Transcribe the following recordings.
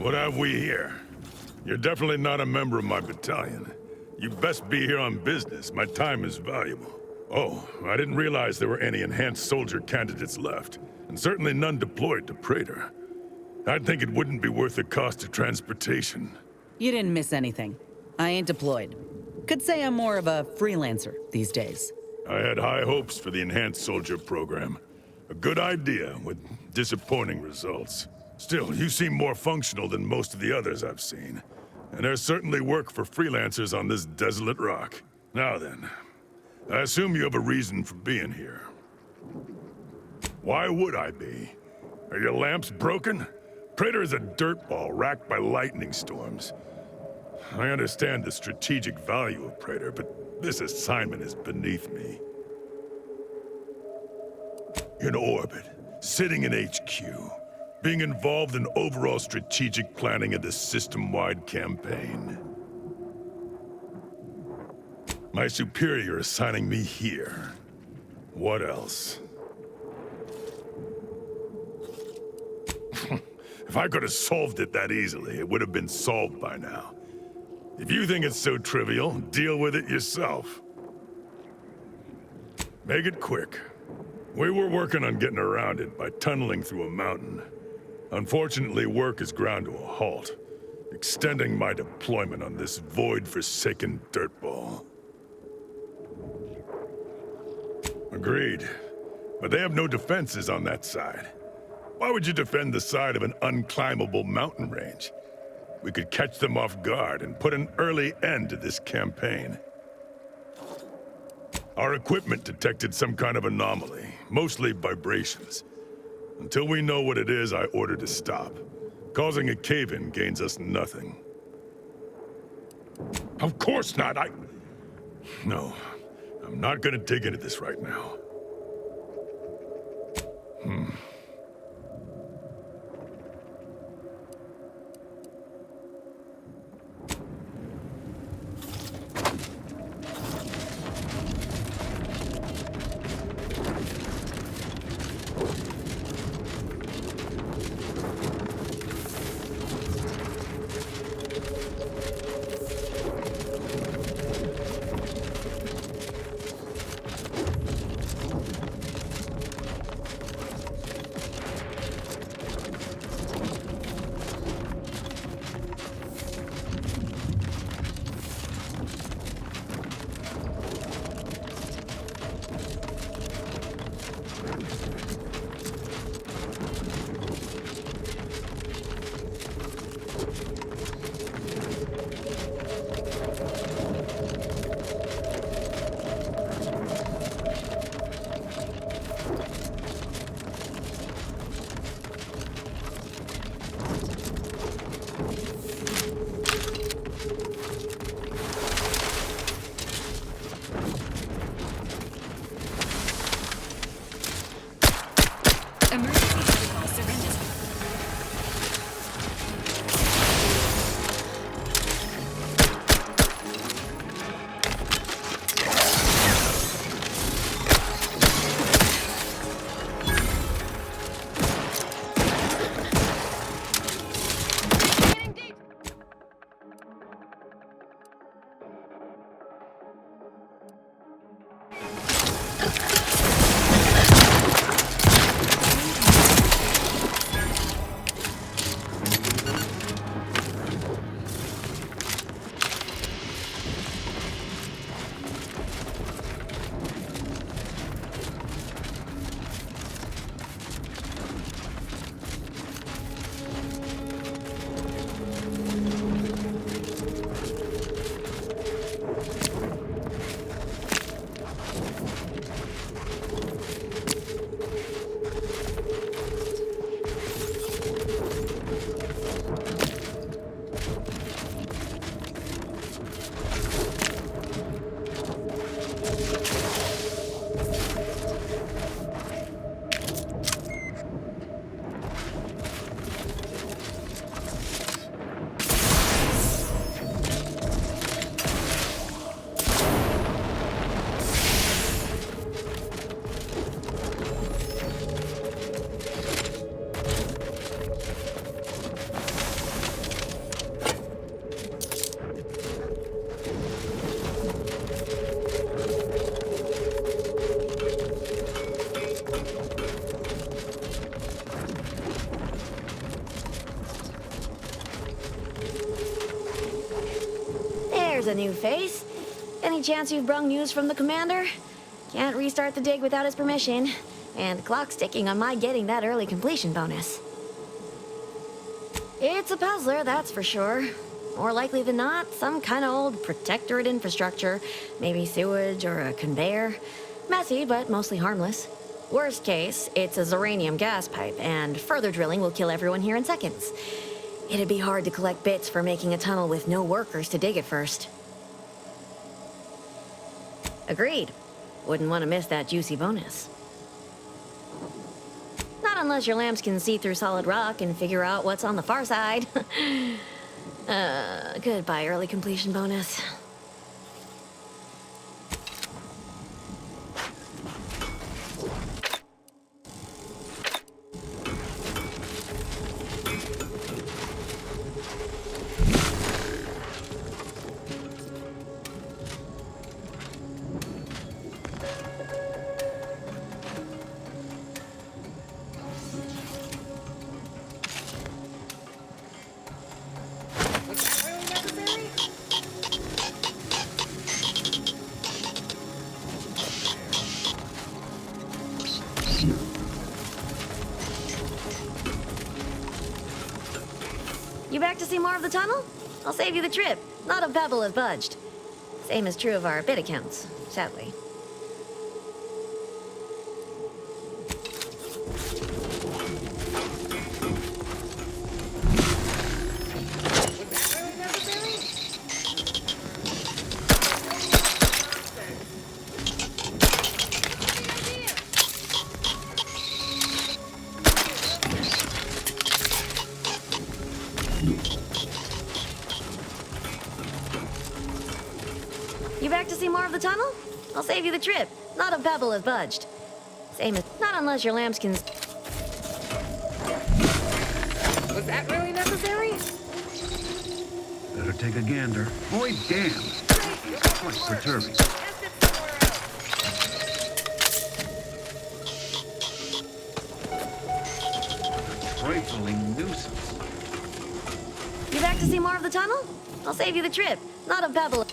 What have we here? You're definitely not a member of my battalion. You best be here on business. My time is valuable. Oh, I didn't realize there were any enhanced soldier candidates left, and certainly none deployed to Praetor. I'd think it wouldn't be worth the cost of transportation. You didn't miss anything. I ain't deployed. Could say I'm more of a freelancer these days. I had high hopes for the enhanced soldier program. A good idea with disappointing results. Still, you seem more functional than most of the others I've seen. And there's certainly work for freelancers on this desolate rock. Now then, I assume you have a reason for being here. Why would I be? Are your lamps broken? Praetor is a dirtball racked by lightning storms. I understand the strategic value of Praetor, but this assignment is beneath me. In orbit, sitting in HQ, being involved in overall strategic planning of this system-wide campaign. My superior assigning me here. What else? If I could have solved it that easily, it would have been solved by now. If you think it's so trivial, deal with it yourself. Make it quick. We were working on getting around it by tunneling through a mountain. Unfortunately, work has ground to a halt, extending my deployment on this void-forsaken dirtball. Agreed. But they have no defenses on that side. Why would you defend the side of an unclimbable mountain range? We could catch them off guard and put an early end to this campaign. Our equipment detected some kind of anomaly, mostly vibrations. Until we know what it is, I ordered to stop. Causing a cave-in gains us nothing. Of course not, No, I'm not gonna dig into this right now. there's a new face. Any chance you've brung news from the commander? Can't restart the dig without his permission. And the clock's ticking on my getting that early completion bonus. It's a puzzler, that's for sure. More likely than not, some kind of old protectorate infrastructure. Maybe sewage or a conveyor. Messy, but mostly harmless. Worst case, it's a uranium gas pipe, and further drilling will kill everyone here in seconds. It'd be hard to collect bits for making a tunnel with no workers to dig it first. Agreed. Wouldn't want to miss that juicy bonus. Not unless your lamps can see through solid rock and figure out what's on the far side. Goodbye, early completion bonus. You back to see more of the tunnel? I'll save you the trip. Not a pebble has budged. Same is true of our bit accounts, sadly. You back to see more of the tunnel? I'll save you the trip. Not a pebble has budged. Same as... Not unless your lamps can... Was that really necessary? Better take a gander. Boy, damn. Quite perturbing. Trifling nuisance. You back to see more of the tunnel? I'll save you the trip. Not a pebble...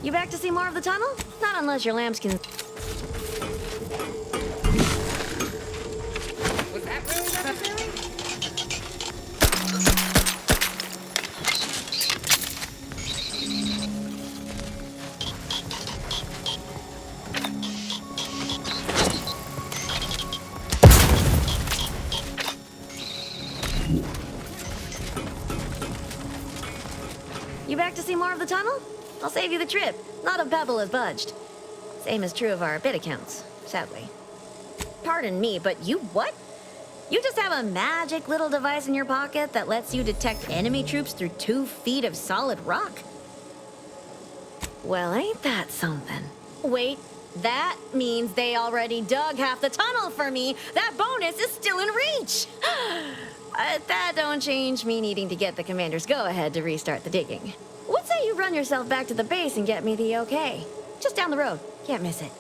You back to see more of the tunnel? Not unless your lamps can... Was that really necessary? You back to see more of the tunnel? I'll save you the trip. Not a pebble has budged. Same is true of our bit accounts, sadly. Pardon me, but you what? You just have a magic little device in your pocket that lets you detect enemy troops through 2 feet of solid rock? Well, ain't that something? Wait, that means they already dug half the tunnel for me. That bonus is still in reach. That don't change me needing to get the commander's go-ahead to restart the digging. What say you run yourself back to the base and get me the okay? Just down the road. Can't miss it.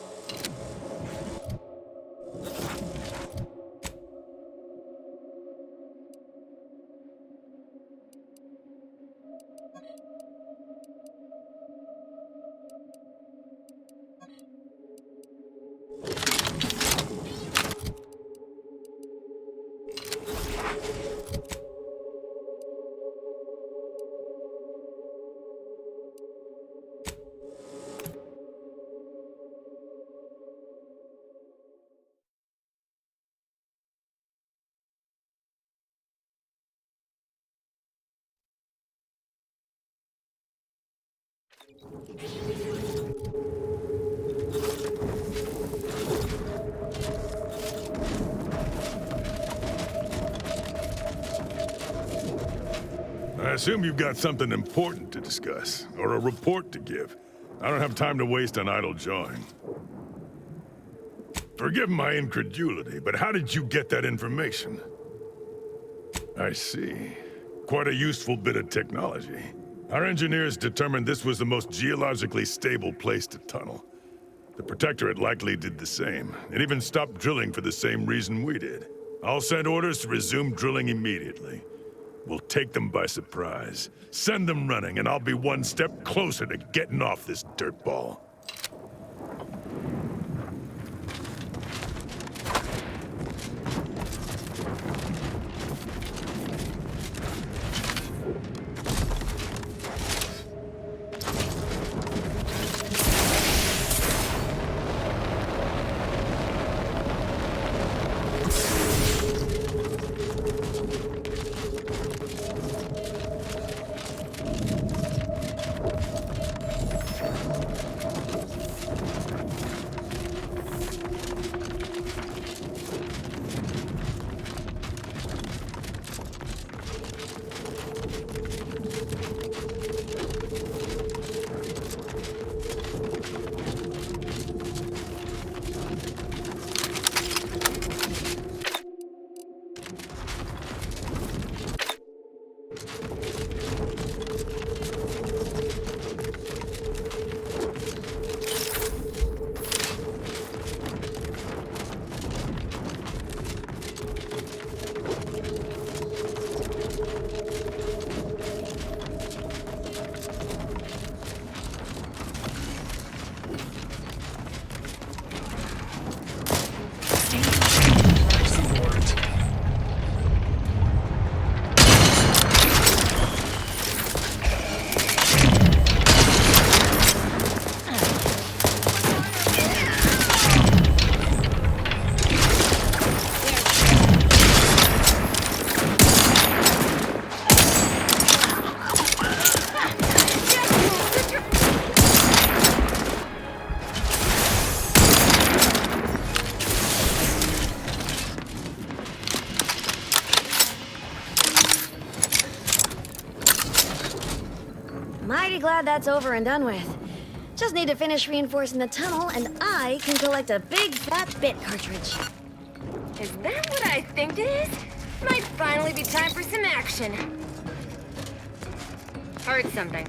I assume you've got something important to discuss, or a report to give. I don't have time to waste on idle jawing. Forgive my incredulity, but how did you get that information? I see. Quite a useful bit of technology. Our engineers determined this was the most geologically stable place to tunnel. The Protectorate likely did the same, and even stopped drilling for the same reason we did. I'll send orders to resume drilling immediately. We'll take them by surprise. Send them running, and I'll be one step closer to getting off this dirtball. Mighty glad that's over and done with. Just need to finish reinforcing the tunnel, and I can collect a big fat bit cartridge. Is that what I think it is? Might finally be time for some action. Heard something.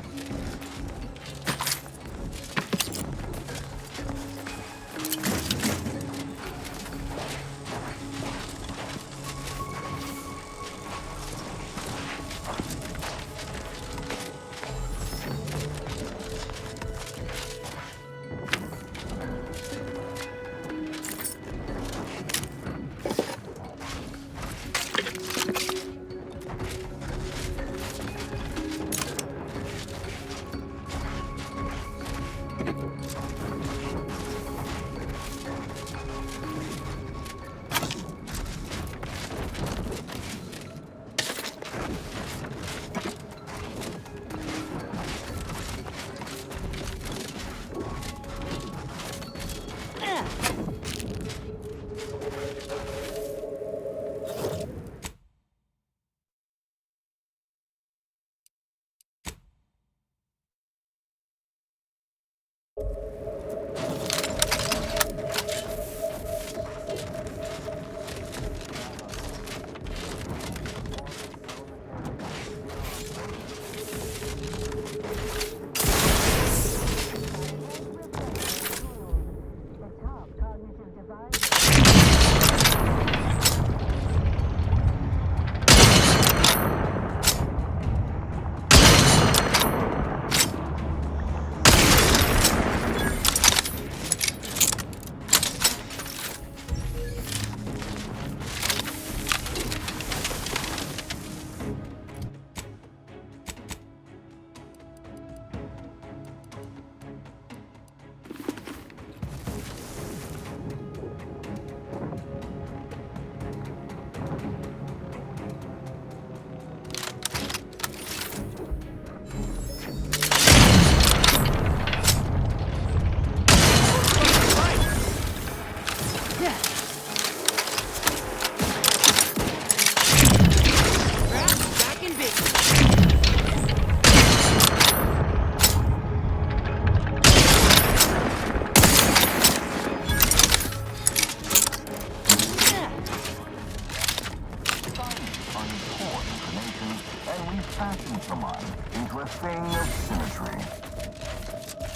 fashion someone into a thing of symmetry.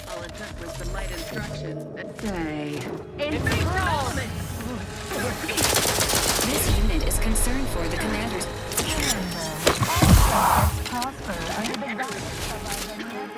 All it took was the light instruction. Say, in development! This unit is concerned for the commander's... Prosper under the guidance of our console.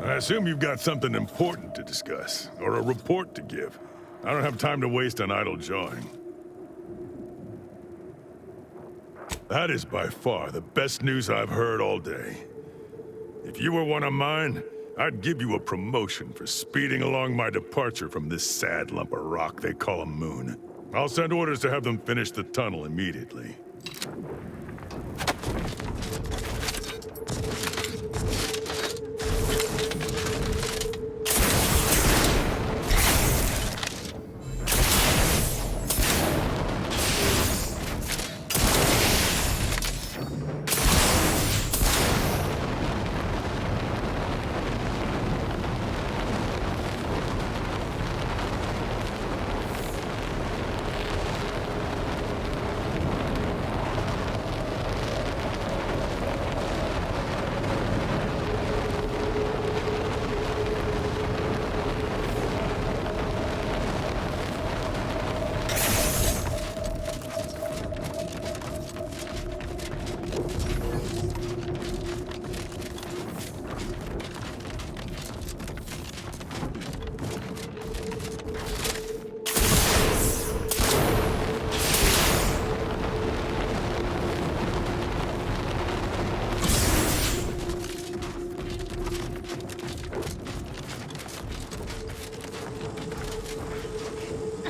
I assume you've got something important to discuss, or a report to give. I don't have time to waste on idle jawing. That is by far the best news I've heard all day. If you were one of mine, I'd give you a promotion for speeding along my departure from this sad lump of rock they call a moon. I'll send orders to have them finish the tunnel immediately.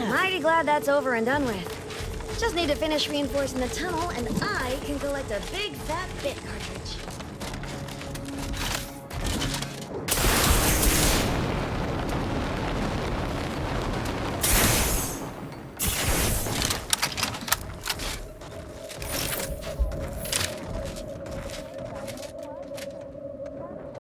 Mighty glad that's over and done with. Just need to finish reinforcing the tunnel, and I can collect a big fat bit cartridge.